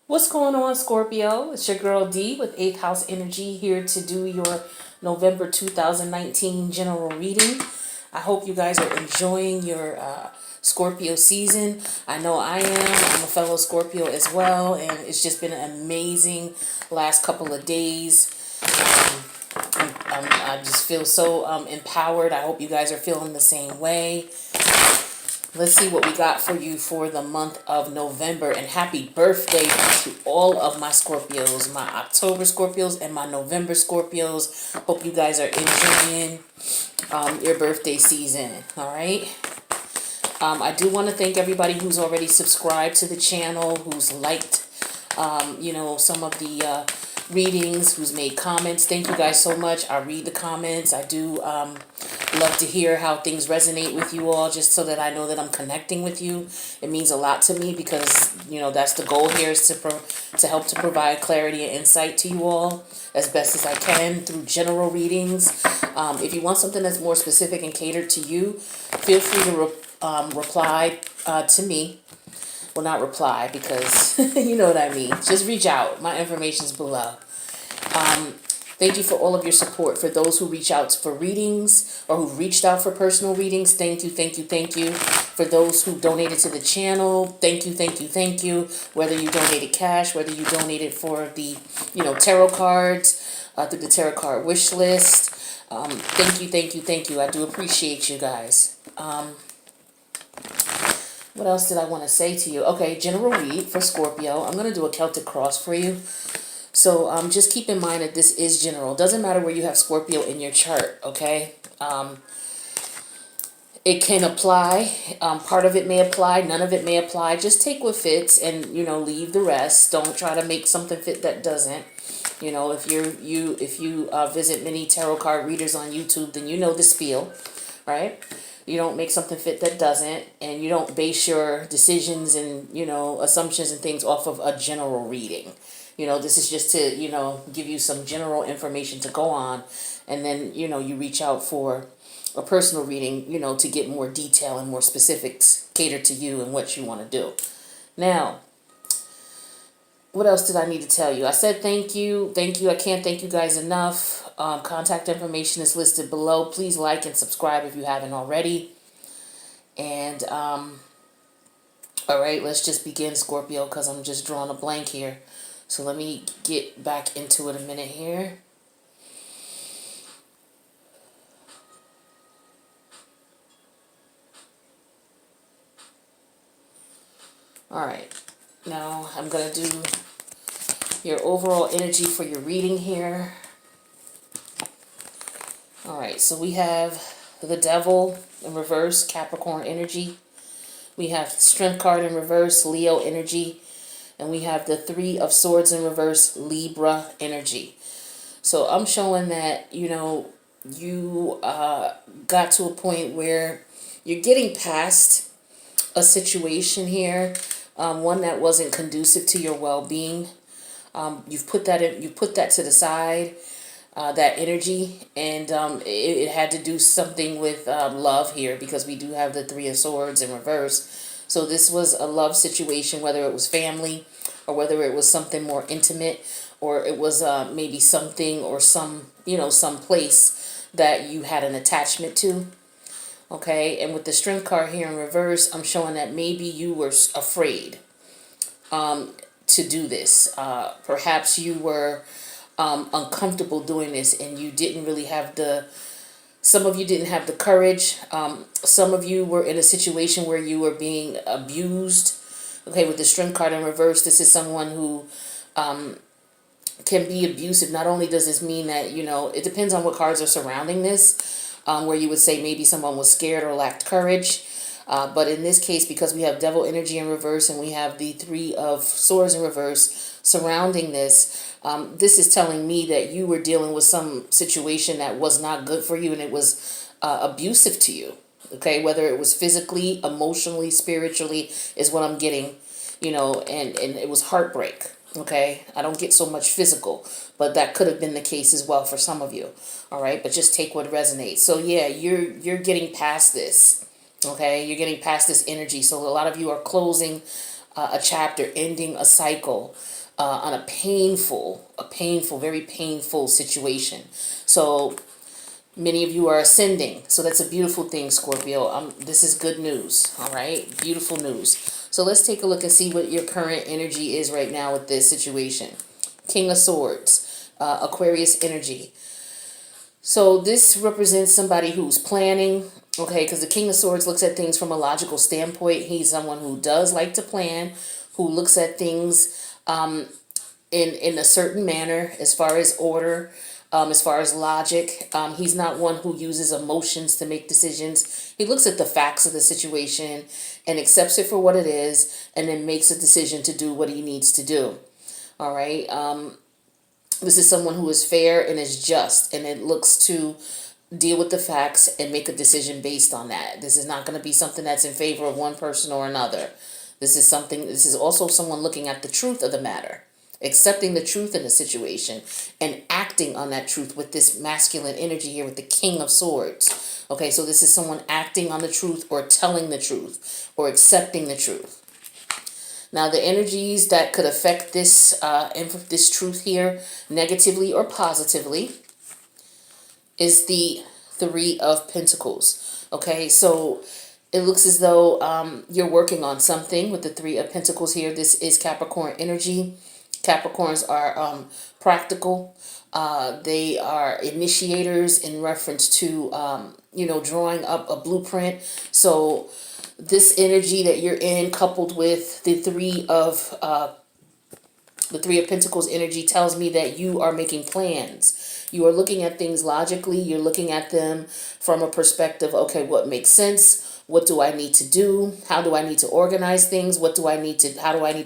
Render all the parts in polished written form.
What's going on, Scorpio? It's your girl D with 8th House Energy here to do your November 2019 general reading. I hope you guys are enjoying your Scorpio season. I know I am. I'm a fellow Scorpio as well, and it's just been an amazing last couple of days. I just feel so empowered. I hope you guys are feeling the same way. Let's see what we got for you for the month of November. And happy birthday to all of my Scorpios, my October Scorpios and my November Scorpios. Hope you guys are enjoying your birthday season. All right. I do want to thank everybody who's already subscribed to the channel, who's liked, some of the readings, who's made comments. Thank you guys so much. I read the comments. I do love to hear how things resonate with you all, just so that I know that I'm connecting with you. It means a lot to me because, that's the goal here, is to help to provide clarity and insight to you all as best as I can through general readings. If you want something that's more specific and catered to you, feel free to reply to me. Well, not reply, because you know what I mean. Just reach out. My information's below. Thank you for all of your support. For those who reach out for readings or who reached out for personal readings, thank you, thank you, thank you. For those who donated to the channel, thank you, thank you, thank you. Whether you donated cash, whether you donated for the, tarot cards, through the tarot card wish list. Thank you, thank you, thank you. I do appreciate you guys. What else did I want to say to you? Okay, general read for Scorpio. I'm going to do a Celtic cross for you. So just keep in mind that this is general. Doesn't matter where you have Scorpio in your chart, okay? It can apply. Part of it may apply. None of it may apply. Just take what fits and, leave the rest. Don't try to make something fit that doesn't. If you visit many tarot card readers on YouTube, then you know the spiel, right? You don't make something fit that doesn't, and you don't base your decisions and, assumptions and things off of a general reading. This is just to, give you some general information to go on, and then, you reach out for a personal reading, to get more detail and more specifics catered to you and what you want to do. Now, what else did I need to tell you? I said thank you. Thank you. I can't thank you guys enough. Contact information is listed below. Please like and subscribe if you haven't already. And, all right, let's just begin, Scorpio, because I'm just drawing a blank here. So let me get back into it a minute here. All right. Now I'm going to do your overall energy for your reading here. All right, so we have the Devil in reverse, Capricorn energy. We have Strength card in reverse, Leo energy. And we have the Three of Swords in reverse, Libra energy. So I'm showing that, you got to a point where you're getting past a situation here, one that wasn't conducive to your well-being. You've put that to the side. That energy, and it had to do something with love here, because we do have the Three of Swords in reverse. So this was a love situation, whether it was family or whether it was something more intimate, or it was maybe something or some place that you had an attachment to. Okay, and with the Strength card here in reverse, I'm showing that maybe you were afraid to do this. Perhaps you were uncomfortable doing this, and you didn't really have some of you didn't have the courage. Some of you were in a situation where you were being abused. Okay, with the Strength card in reverse, this is someone who can be abusive. Not only does this mean that, it depends on what cards are surrounding this, where you would say maybe someone was scared or lacked courage. But in this case, because we have Devil energy in reverse and we have the Three of Swords in reverse surrounding this, this is telling me that you were dealing with some situation that was not good for you, and it was abusive to you. Okay, whether it was physically, emotionally, spiritually is what I'm getting, and it was heartbreak. Okay, I don't get so much physical, but that could have been the case as well for some of you. All right, but just take what resonates. So yeah, you're getting past this. Okay, you're getting past this energy. So a lot of you are closing a chapter, ending a cycle, on a painful, very painful situation. So many of you are ascending. So that's a beautiful thing, Scorpio. This is good news. All right. Beautiful news. So let's take a look and see what your current energy is right now with this situation. King of Swords, Aquarius energy. So this represents somebody who's planning, okay, because the King of Swords looks at things from a logical standpoint. He's someone who does like to plan, who looks at things in a certain manner as far as order, as far as logic. He's not one who uses emotions to make decisions. He looks at the facts of the situation and accepts it for what it is, and then makes a decision to do what he needs to do. All right. This is someone who is fair and is just, and it looks to deal with the facts and make a decision based on that. This is not going to be something that's in favor of one person or another. This is also someone looking at the truth of the matter, accepting the truth in the situation, and acting on that truth with this masculine energy here with the King of Swords. Okay, so this is someone acting on the truth or telling the truth or accepting the truth. Now, the energies that could affect this this truth here negatively or positively is the Three of Pentacles. Okay, so it looks as though you're working on something with the Three of Pentacles here. This is Capricorn energy. Capricorns are practical. They are initiators in reference to, drawing up a blueprint. So this energy that you're in, coupled with the Three of Pentacles energy, tells me that you are making plans. You are looking at things logically. You're looking at them from a perspective, okay, what makes sense? What do I need to do? How do I need to organize things? How do I need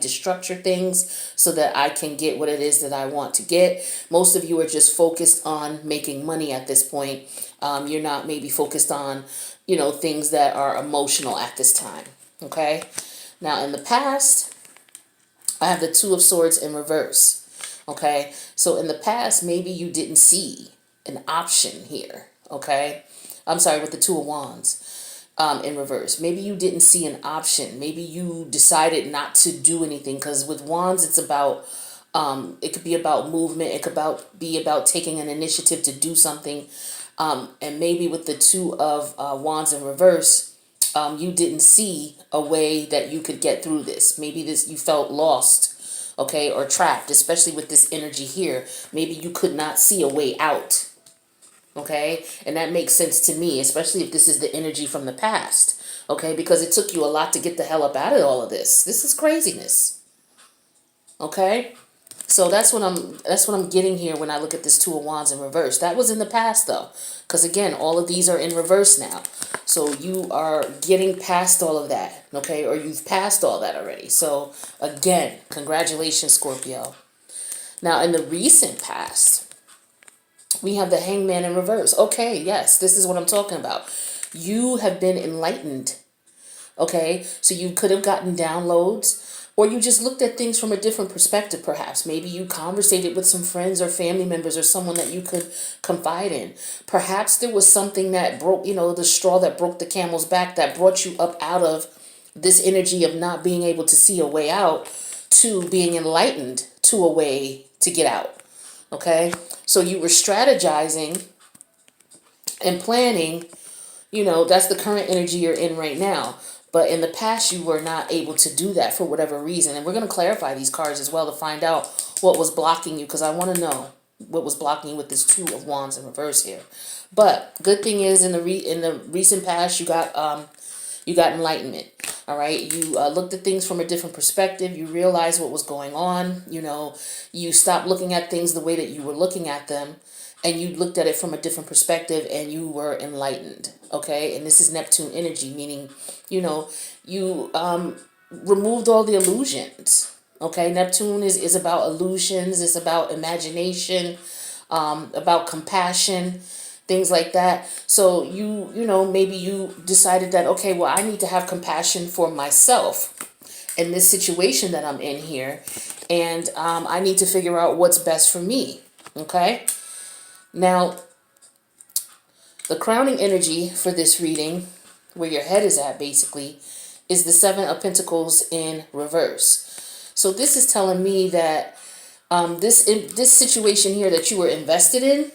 to structure things so that I can get what it is that I want to get? Most of you are just focused on making money at this point. You're not maybe focused on, things that are emotional at this time. Okay. Now, in the past, I have the Two of Swords in reverse. Okay. So in the past, maybe you didn't see an option here. Okay. I'm sorry, with the Two of Wands in reverse. Maybe you didn't see an option. Maybe you decided not to do anything, because with Wands, it's about, it could be about movement. It could be about taking an initiative to do something. And maybe with the Two of Wands in reverse, you didn't see a way that you could get through this. Maybe you felt lost, okay, or trapped, especially with this energy here. Maybe you could not see a way out, okay? And that makes sense to me, especially if this is the energy from the past, okay? Because it took you a lot to get the hell up out of all of this. This is craziness, okay? So that's what I'm getting here when I look at this Two of Wands in reverse. That was in the past, though, because again, all of these are in reverse now. So you are getting past all of that, okay? Or you've passed all that already. So again, congratulations, Scorpio. Now, in the recent past, we have the Hangman in reverse. Okay, yes, this is what I'm talking about. You have been enlightened, okay? So you could have gotten downloads, or you just looked at things from a different perspective, perhaps. Maybe you conversated with some friends or family members or someone that you could confide in. Perhaps there was something that broke, the straw that broke the camel's back, that brought you up out of this energy of not being able to see a way out to being enlightened to a way to get out, okay? So you were strategizing and planning, that's the current energy you're in right now. But in the past, you were not able to do that for whatever reason. And we're going to clarify these cards as well to find out what was blocking you, because I want to know what was blocking you with this Two of Wands in reverse here. But good thing is, in the recent past, you got enlightenment. All right, you looked at things from a different perspective. You realized what was going on. You stopped looking at things the way that you were looking at them, and you looked at it from a different perspective, and you were enlightened, okay? And this is Neptune energy, meaning, you removed all the illusions, okay? Neptune is about illusions. It's about imagination, about compassion, things like that. So maybe you decided that, okay, well, I need to have compassion for myself in this situation that I'm in here, and I need to figure out what's best for me, okay? Now, the crowning energy for this reading, where your head is at basically, is the Seven of Pentacles in reverse. So this is telling me that this situation here that you were invested in,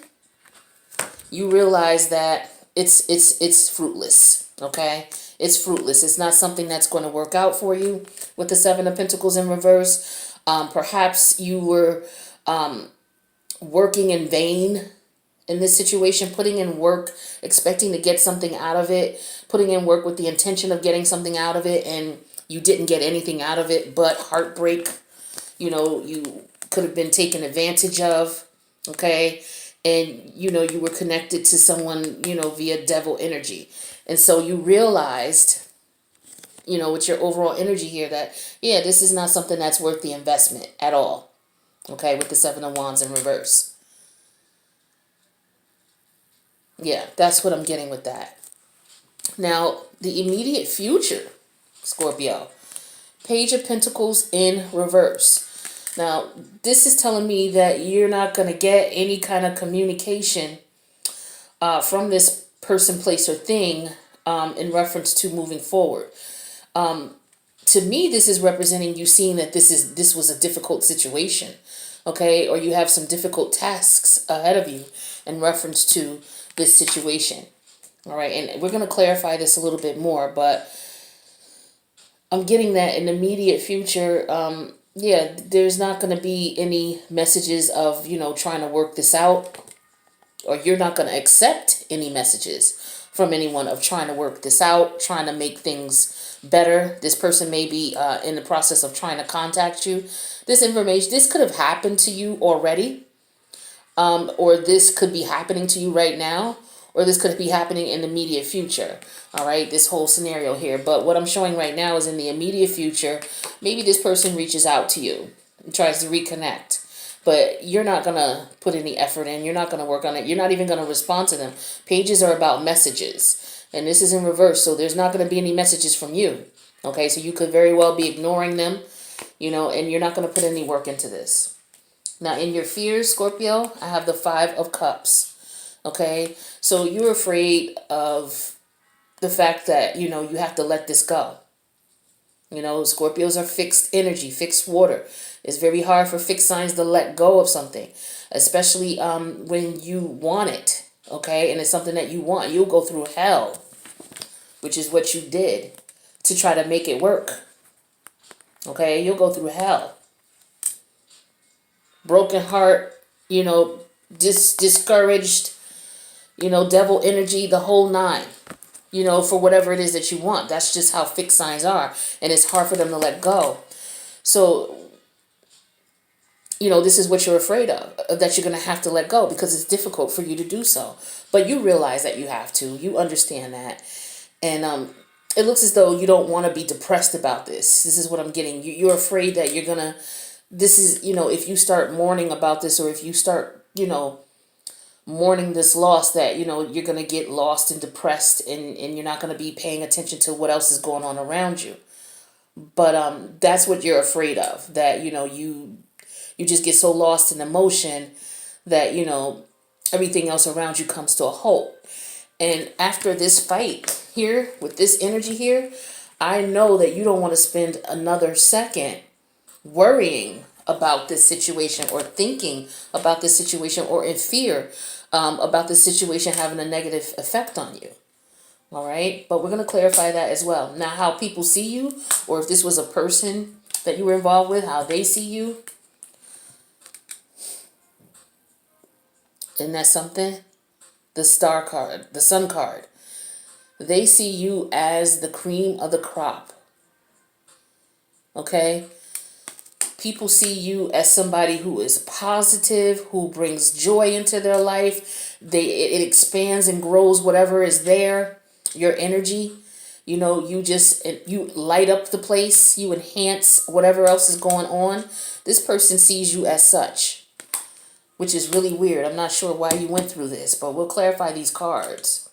you realize that it's fruitless. Okay, it's fruitless. It's not something that's going to work out for you with the Seven of Pentacles in reverse. Perhaps you were working in vain in this situation, putting in work, expecting to get something out of it, putting in work with the intention of getting something out of it, and you didn't get anything out of it but heartbreak. You know, you could have been taken advantage of, okay? And, you know, you were connected to someone, you know, via devil energy. And so you realized, you know, with your overall energy here that, yeah, this is not something that's worth the investment at all, okay, with the Seven of Wands in reverse. Yeah, that's what I'm getting with that. Now, the immediate future, Scorpio, Page of Pentacles in reverse. Now, this is telling me that you're not going to get any kind of communication from this person, place, or thing in reference to moving forward. To me, this is representing you seeing that this was a difficult situation, okay? Or you have some difficult tasks ahead of you in reference to this situation. All right, and we're going to clarify this a little bit more, but I'm getting that in the immediate future, yeah, there's not going to be any messages of, you know, trying to work this out, or you're not going to accept any messages from anyone of trying to work this out, trying to make things better. This person may be in the process of trying to contact you. This could have happened to you already, or this could be happening to you right now, or this could be happening in the immediate future. All right, this whole scenario here. But what I'm showing right now is in the immediate future, maybe this person reaches out to you and tries to reconnect. But you're not going to put any effort in. You're not going to work on it. You're not even going to respond to them. Pages are about messages. And this is in reverse, so there's not going to be any messages from you. Okay, so you could very well be ignoring them, you know, and you're not going to put any work into this. Now, in your fears, Scorpio, I have the Five of Cups. Okay, so you're afraid of the fact that, you know, you have to let this go. You know, Scorpios are fixed energy, fixed water. It's very hard for fixed signs to let go of something, especially when you want it, okay? And it's something that you want. You'll go through hell, which is what you did to try to make it work, okay? You'll go through hell. Broken heart, you know, discouraged, you know, devil energy, the whole nine, you know, for whatever it is that you want. That's just how fixed signs are. And it's hard for them to let go. So, you know, this is what you're afraid of, that you're going to have to let go because it's difficult for you to do so. But you realize that you have to. You understand that. And it looks as though you don't want to be depressed about this. This is what I'm getting. You're afraid that you're going to, this is, you know, if you start mourning about this, or if you start, you know, mourning this loss, that, you know, you're going to get lost and depressed, and you're not going to be paying attention to what else is going on around you. But that's what you're afraid of, that, you know, you just get so lost in emotion that, you know, everything else around you comes to a halt. And after this fight here with this energy here, I know that you don't want to spend another second worrying about this situation, or thinking about this situation, or in fear about this situation having a negative effect on you. All right, but we're going to clarify that as well. Now, how people see you, or if this was a person that you were involved with, how they see you. Isn't that something? The Star card, the Sun card. They see you as the cream of the crop. Okay? People see you as somebody who is positive, who brings joy into their life. It expands and grows whatever is there, your energy. You know, you light up the place, you enhance whatever else is going on. This person sees you as such, which is really weird. I'm not sure why you went through this, but we'll clarify these cards.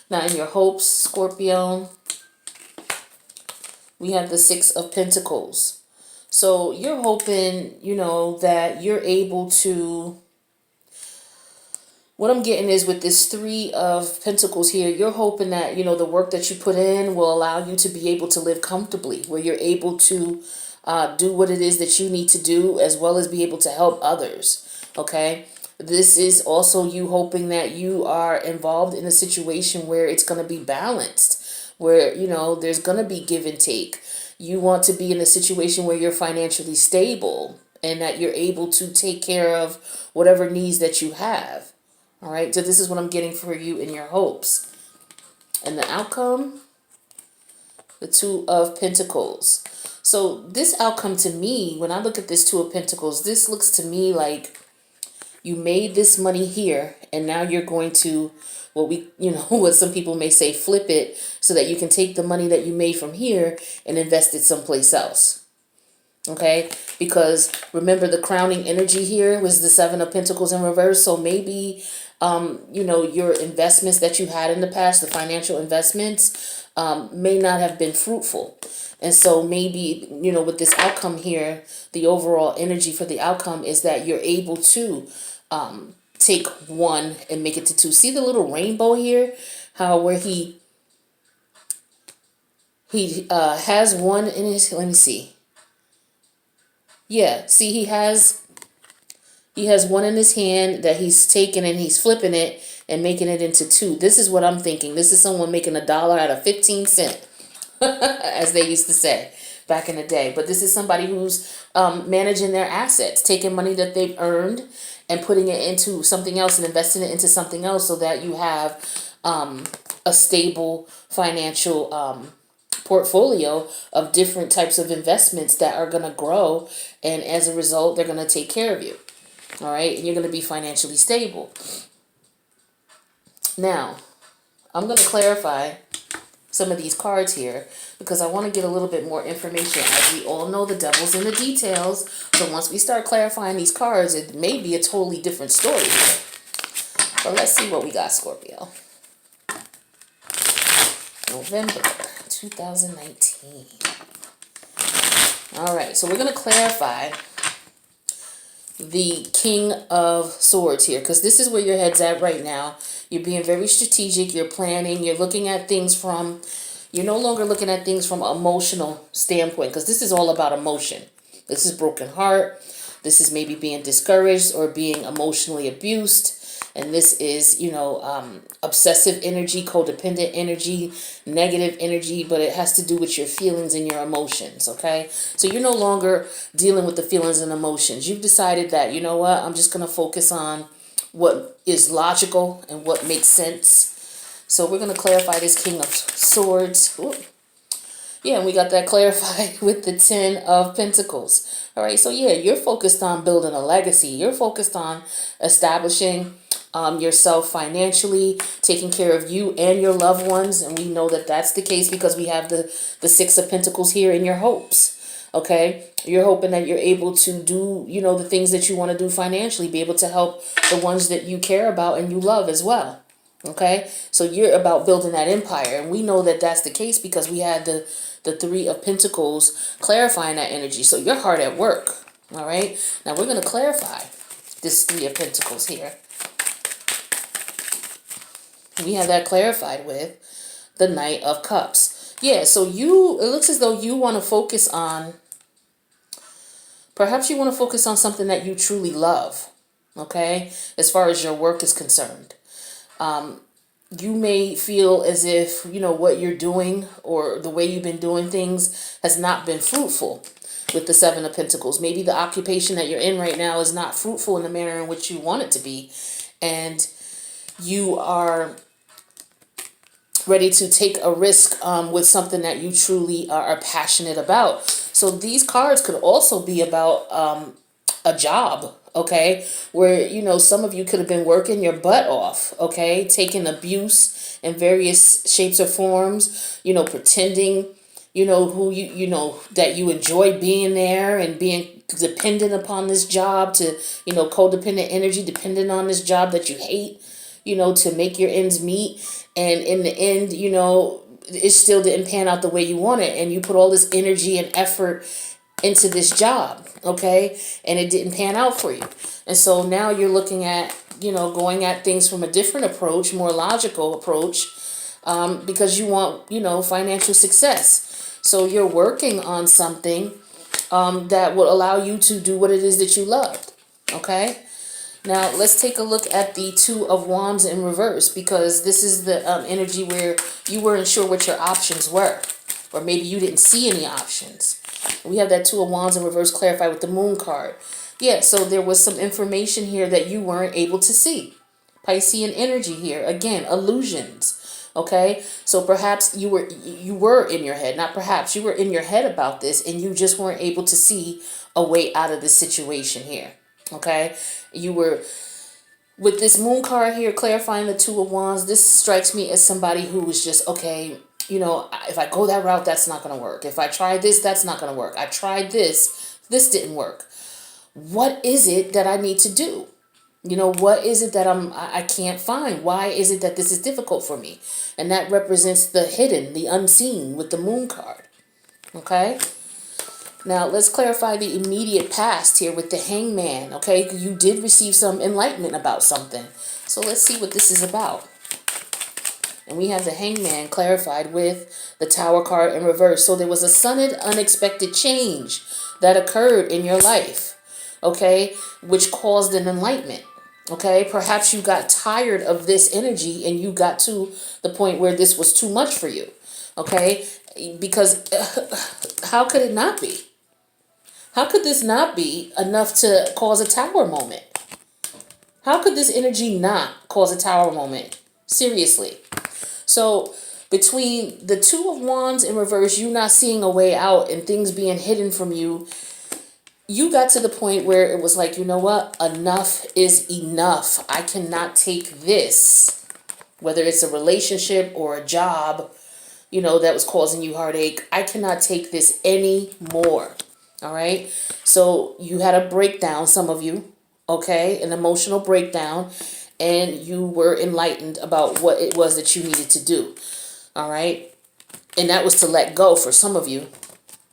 Now, in your hopes, Scorpio, we have the Six of Pentacles. So you're hoping, you know, that you're able to, what I'm getting is with this Three of Pentacles here, you're hoping that, the work that you put in will allow you to be able to live comfortably, where you're able to do what it is that you need to do, as well as be able to help others. Okay. This is also you hoping that you are involved in a situation where it's going to be balanced, where, there's going to be give and take. You want to be in a situation where you're financially stable and that you're able to take care of whatever needs that you have. All right. So this is what I'm getting for you in your hopes. And the outcome, the Two of Pentacles. So this outcome to me, when I look at this Two of Pentacles, this looks to me like you made this money here and now you're going to, what some people may say, flip it so that you can take the money that you made from here and invest it someplace else. Okay, because remember the crowning energy here was the Seven of Pentacles in reverse. So maybe, your investments that you had in the past, the financial investments, may not have been fruitful. And so maybe, with this outcome here, the overall energy for the outcome is that you're able to take one and make it to two. See the little rainbow here? Where he has one in his, let me see. Yeah, see, he has one in his hand that he's taking and he's flipping it and making it into two. This is what I'm thinking. This is someone making $1 out of 15 cents, as they used to say back in the day. But this is somebody who's managing their assets, taking money that they've earned and putting it into something else and investing it into something else so that you have a stable financial portfolio of different types of investments that are going to grow, and as a result they're going to take care of you. All right, and you're going to be financially stable. Now I'm going to clarify some of these cards here because I want to get a little bit more information. As we all know, the devil's in the details, so once we start clarifying these cards, it may be a totally different story. But let's see what we got, Scorpio. November 2019. All right, so we're going to clarify the King of Swords here, because this is where your head's at right now. You're being very strategic. You're planning. You're looking at things you're no longer looking at things from an emotional standpoint, because this is all about emotion. This is broken heart. This is maybe being discouraged or being emotionally abused. And this is, obsessive energy, codependent energy, negative energy, but it has to do with your feelings and your emotions, okay? So you're no longer dealing with the feelings and emotions. You've decided that, you know what, I'm just going to focus on what is logical and what makes sense. So we're going to clarify this King of Swords. Ooh. Yeah, and we got that clarified with the 10 of Pentacles. All right, so yeah, you're focused on building a legacy. You're focused on establishing yourself financially, taking care of you and your loved ones. And we know that that's the case because we have the Six of Pentacles here in your hopes. Okay, you're hoping that you're able to do, the things that you want to do financially, be able to help the ones that you care about and you love as well. Okay, so you're about building that empire. And we know that that's the case because we had the Three of Pentacles clarifying that energy. So you're hard at work. All right, now we're going to clarify this Three of Pentacles here. We have that clarified with the Knight of Cups. Yeah, so it looks as though you want to focus on, perhaps you want to focus on something that you truly love, okay, as far as your work is concerned. You may feel as if, what you're doing or the way you've been doing things has not been fruitful with the Seven of Pentacles. Maybe the occupation that you're in right now is not fruitful in the manner in which you want it to be. And you are ready to take a risk with something that you truly are passionate about. So these cards could also be about a job, okay, where, some of you could have been working your butt off, okay, taking abuse in various shapes or forms, pretending, that you enjoy being there and being dependent upon this job to, codependent energy, dependent on this job that you hate, to make your ends meet. And in the end, it still didn't pan out the way you wanted. And you put all this energy and effort into this job, okay? And it didn't pan out for you. And so now you're looking at, going at things from a different approach, more logical approach, because you want, financial success. So you're working on something that will allow you to do what it is that you loved, okay? Now, let's take a look at the Two of Wands in reverse, because this is the energy where you weren't sure what your options were, or maybe you didn't see any options. We have that Two of Wands in reverse clarified with the Moon card. Yeah, so there was some information here that you weren't able to see. Piscean energy here. Again, illusions. Okay, so perhaps you were in your head, not perhaps, you were in your head about this and you just weren't able to see a way out of this situation here. Okay, you were with this Moon card here clarifying the Two of Wands. This strikes me as somebody who was just, okay, if I go that route, that's not going to work. If I try this, that's not going to work. I tried this didn't work. What is it that I need to do? What is it that I can't find? Why is it that this is difficult for me? And that represents the hidden, the unseen with the Moon card. Okay? Now, let's clarify the immediate past here with the Hangman. Okay? You did receive some enlightenment about something. So let's see what this is about. And we have the Hangman clarified with the Tower card in reverse. So there was a sudden, unexpected change that occurred in your life, okay, which caused an enlightenment. Okay, perhaps you got tired of this energy and you got to the point where this was too much for you. Okay, because how could it not be? How could this not be enough to cause a Tower moment? How could this energy not cause a Tower moment? Seriously. So between the Two of Wands in reverse, you not seeing a way out and things being hidden from you, you got to the point where it was like, you know what? Enough is enough. I cannot take this, whether it's a relationship or a job, that was causing you heartache. I cannot take this anymore. All right. So you had a breakdown, some of you, okay, an emotional breakdown, and you were enlightened about what it was that you needed to do. All right. And that was to let go for some of you.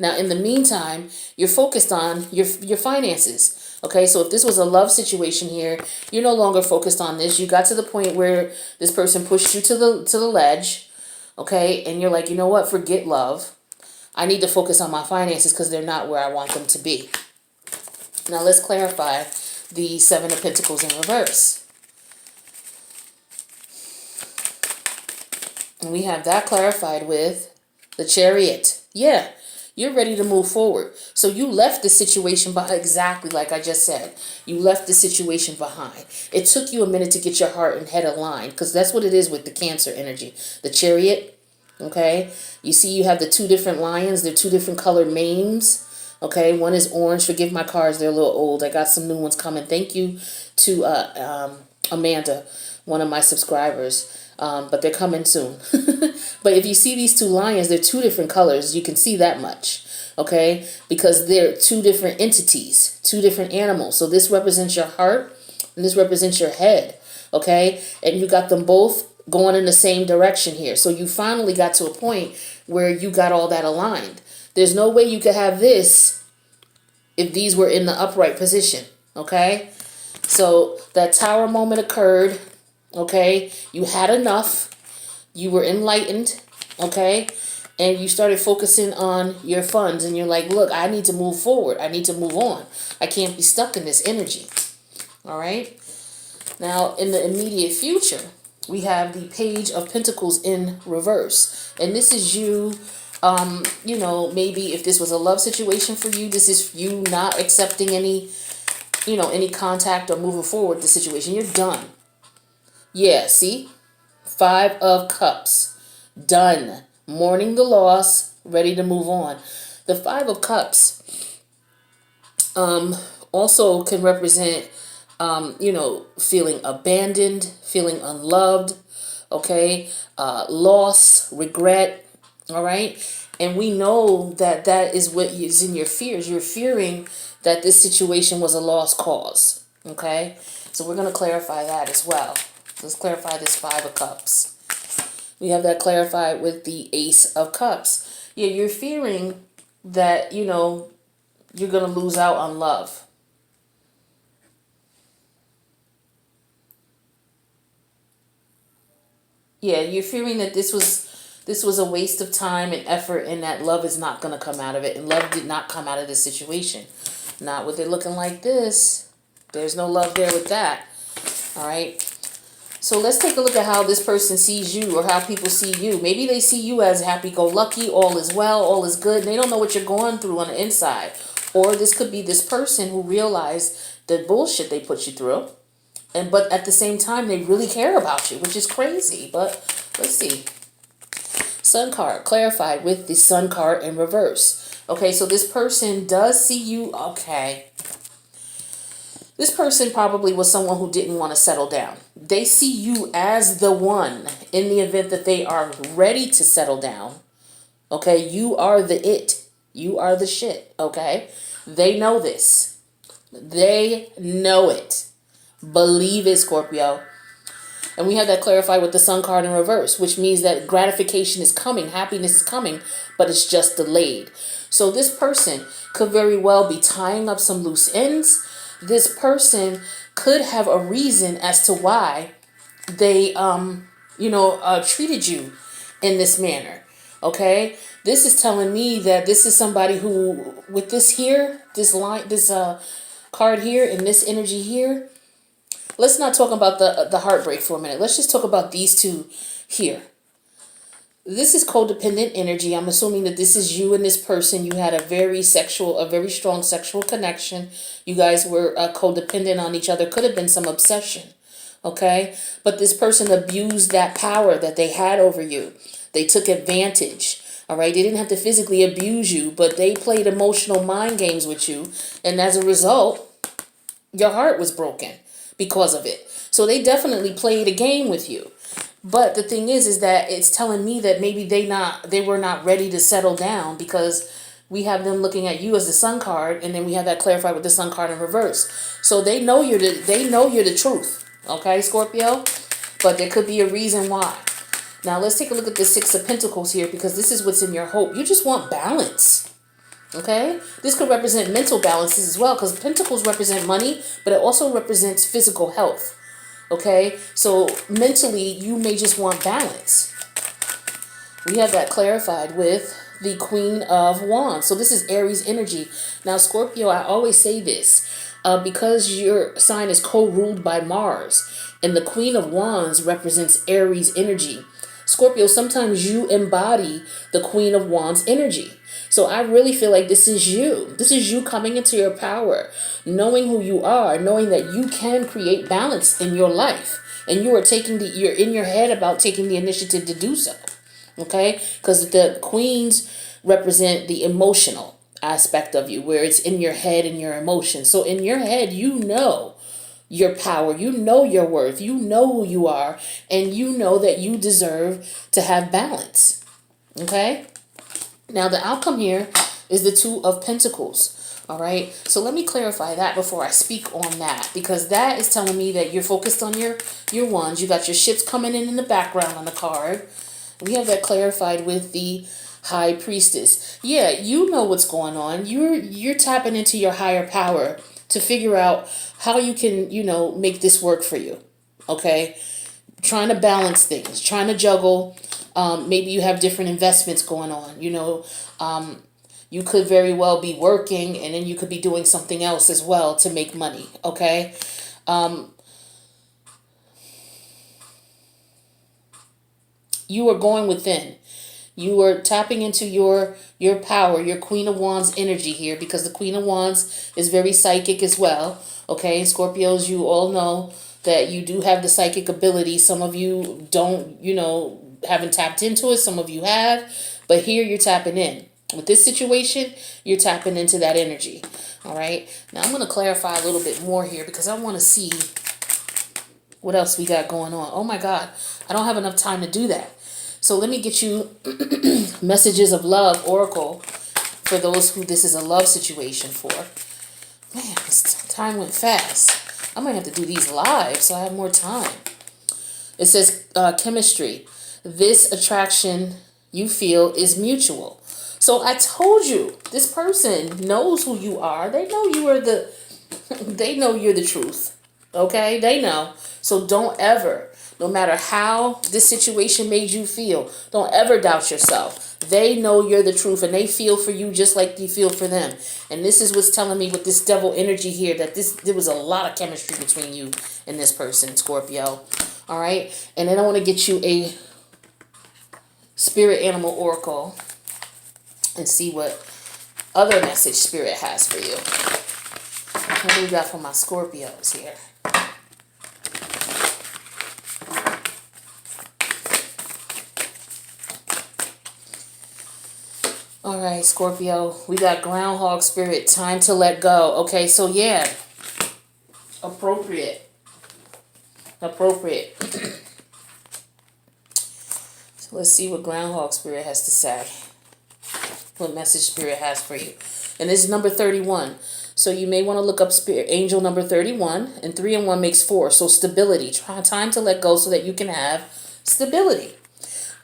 Now, in the meantime, you're focused on your finances. Okay, so if this was a love situation here, you're no longer focused on this. You got to the point where this person pushed you to the ledge. Okay, and you're like, you know what? Forget love. I need to focus on my finances because they're not where I want them to be. Now, let's clarify the Seven of Pentacles in reverse. And we have that clarified with the Chariot. Yeah. You're ready to move forward. So you left the situation behind, exactly like I just said. You left the situation behind. It took you a minute to get your heart and head aligned, because that's what it is with the Cancer energy. The Chariot, okay? You see you have the two different lions. They're two different colored manes, okay? One is orange. Forgive my cards. They're a little old. I got some new ones coming. Thank you to Amanda, one of my subscribers. But they're coming soon. But if you see these two lions, they're two different colors. You can see that much, okay? Because they're two different entities, two different animals. So this represents your heart and this represents your head, okay? And you got them both going in the same direction here. So you finally got to a point where you got all that aligned. There's no way you could have this if these were in the upright position, okay? So that Tower moment occurred. Okay, you had enough, you were enlightened, okay, and you started focusing on your funds, and you're like, look, I need to move forward, I need to move on, I can't be stuck in this energy. All right, now in the immediate future, we have the Page of Pentacles in reverse, and this is you, maybe if this was a love situation for you, this is you not accepting any contact or moving forward with the situation. You're done. Yeah, see? Five of Cups. Done. Mourning the loss. Ready to move on. The Five of Cups also can represent, feeling abandoned, feeling unloved, okay? Loss, regret, all right? And we know that that is what is in your fears. You're fearing that this situation was a lost cause, okay? So we're going to clarify that as well. Let's clarify this Five of Cups. We have that clarified with the Ace of Cups. Yeah, you're fearing that, you're going to lose out on love. Yeah, you're fearing that this was a waste of time and effort, and that love is not going to come out of it, and love did not come out of this situation. Not with it looking like this. There's no love there with that. All right. So let's take a look at how this person sees you, or how people see you. Maybe they see you as happy-go-lucky, all is well, all is good, and they don't know what you're going through on the inside. Or this could be this person who realized the bullshit they put you through, but at the same time they really care about you, which is crazy. But let's see. Sun card clarified with the Sun card in reverse. Okay, so this person does see you. Okay. This person probably was someone who didn't want to settle down. They see you as the one in the event that they are ready to settle down. Okay, you are the it. You are the shit. Okay, they know this. They know it. Believe it, Scorpio. And we have that clarified with the Sun card in reverse, which means that gratification is coming, happiness is coming, but it's just delayed. So this person could very well be tying up some loose ends. This person could have a reason as to why they, treated you in this manner. Okay, this is telling me that this is somebody who, with this here, this line, this card here, and this energy here. Let's not talk about the heartbreak for a minute. Let's just talk about these two here. This is codependent energy. I'm assuming that this is you and this person. You had a very strong sexual connection. You guys were codependent on each other. Could have been some obsession. Okay? But this person abused that power that they had over you. They took advantage. All right? They didn't have to physically abuse you, but they played emotional mind games with you. And as a result, your heart was broken because of it. So they definitely played a game with you. But the thing is that it's telling me that maybe they were not ready to settle down, because we have them looking at you as the Sun card, and then we have that clarified with the Sun card in reverse. So they know you're the truth. Okay, Scorpio? But there could be a reason why. Now let's take a look at the Six of Pentacles here, because this is what's in your hope. You just want balance. Okay? This could represent mental balances as well, because Pentacles represent money, but it also represents physical health. Okay, so mentally, you may just want balance. We have that clarified with the Queen of Wands. So this is Aries energy. Now, Scorpio, I always say this, because your sign is co-ruled by Mars, and the Queen of Wands represents Aries energy. Scorpio, sometimes you embody the Queen of Wands energy. So I really feel like this is you. This is you coming into your power, knowing who you are, knowing that you can create balance in your life. And you're in your head about taking the initiative to do so. Okay? Because the queens represent the emotional aspect of you, where it's in your head and your emotions. So in your head, you know your power, you know your worth, you know who you are, and you know that you deserve to have balance. Okay? Now, the outcome here is the Two of Pentacles. All right. So let me clarify that before I speak on that, because that is telling me that you're focused on your wands. You got your ships coming in the background on the card. We have that clarified with the High Priestess. Yeah, you know what's going on. You're tapping into your higher power to figure out how you can, make this work for you. Okay. Trying to balance things, trying to juggle. Maybe you have different investments going on. You could very well be working, and then you could be doing something else as well to make money. Okay. You are going within. You are tapping into your power, your Queen of Wands energy here, because the Queen of Wands is very psychic as well. Okay. Scorpios, you all know that you do have the psychic ability. Some of you don't, haven't tapped into it. Some of you have, but here you're tapping in. With this situation, you're tapping into that energy. All right. Now I'm going to clarify a little bit more here, because I want to see what else we got going on. Oh my God. I don't have enough time to do that. So let me get you messages of love, Oracle, for those who this is a love situation for. Man, this time went fast. I might have to do these live so I have more time. It says chemistry. This attraction you feel is mutual. So I told you, this person knows who you are. They know you are the, they know you're the truth. Okay? They know. So don't ever, no matter how this situation made you feel, don't ever doubt yourself. They know you're the truth and they feel for you just like you feel for them. And this is what's telling me with this devil energy here that there was a lot of chemistry between you and this person, Scorpio. All right? And then I want to get you a spirit animal oracle and see what other message spirit has for you. What do we got for my Scorpios here? All right, Scorpio, we got groundhog spirit, time to let go. Okay, so yeah, appropriate. So let's see what groundhog spirit has to say. What message spirit has for you. And this is number 31. So you may want to look up spirit angel number 31, and 3 and 1 makes 4. So stability, time to let go so that you can have stability.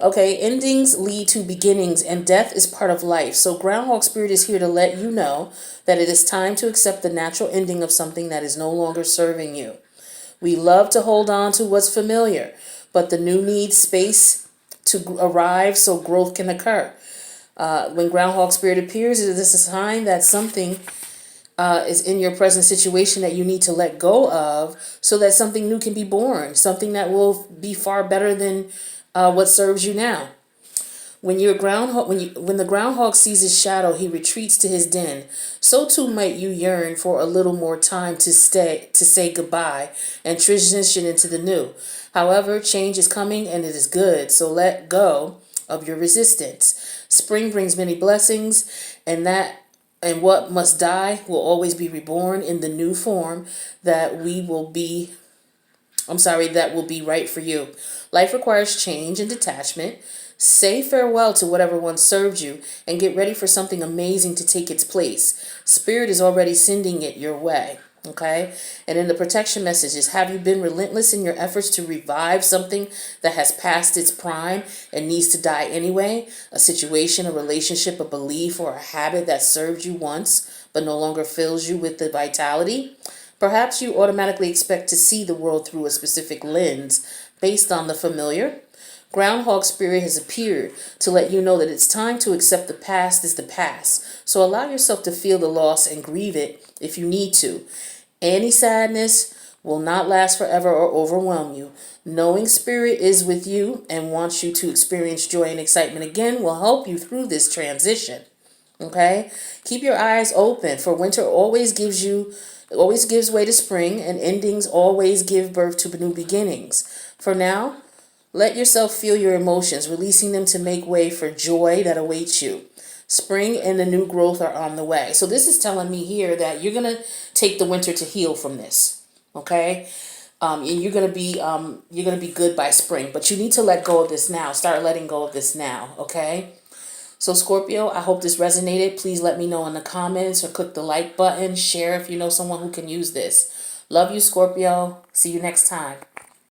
Okay, endings lead to beginnings and death is part of life. So groundhog spirit is here to let you know that it is time to accept the natural ending of something that is no longer serving you. We love to hold on to what's familiar, but the new needs space to arrive so growth can occur. When groundhog spirit appears, it is a sign that something is in your present situation that you need to let go of so that something new can be born, something that will be far better than what serves you now. When the groundhog sees his shadow, he retreats to his den. So too might you yearn for a little more time to say goodbye and transition into the new. However, change is coming and it is good, so let go of your resistance. Spring brings many blessings, and what must die will always be reborn in the new form that will be right for you. Life requires change and detachment. Say farewell to whatever once served you and get ready for something amazing to take its place. Spirit is already sending it your way. Okay? And in the protection messages, have you been relentless in your efforts to revive something that has passed its prime and needs to die anyway? A situation, a relationship, a belief, or a habit that served you once but no longer fills you with the vitality? Perhaps you automatically expect to see the world through a specific lens based on the familiar. Groundhog spirit has appeared to let you know that it's time to accept the past is the past. So allow yourself to feel the loss and grieve it if you need to. Any sadness will not last forever or overwhelm you. Knowing spirit is with you and wants you to experience joy and excitement again will help you through this transition. Okay? Keep your eyes open, for winter always gives way to spring, and endings always give birth to new beginnings. For now, let yourself feel your emotions, releasing them to make way for joy that awaits you. Spring and the new growth are on the way. So this is telling me here that you're going to take the winter to heal from this. Okay? And you're going to be good by spring, but you need to let go of this now. Start letting go of this now. Okay? So Scorpio, I hope this resonated. Please let me know in the comments or click the like button. Share if you know someone who can use this. Love you, Scorpio. See you next time.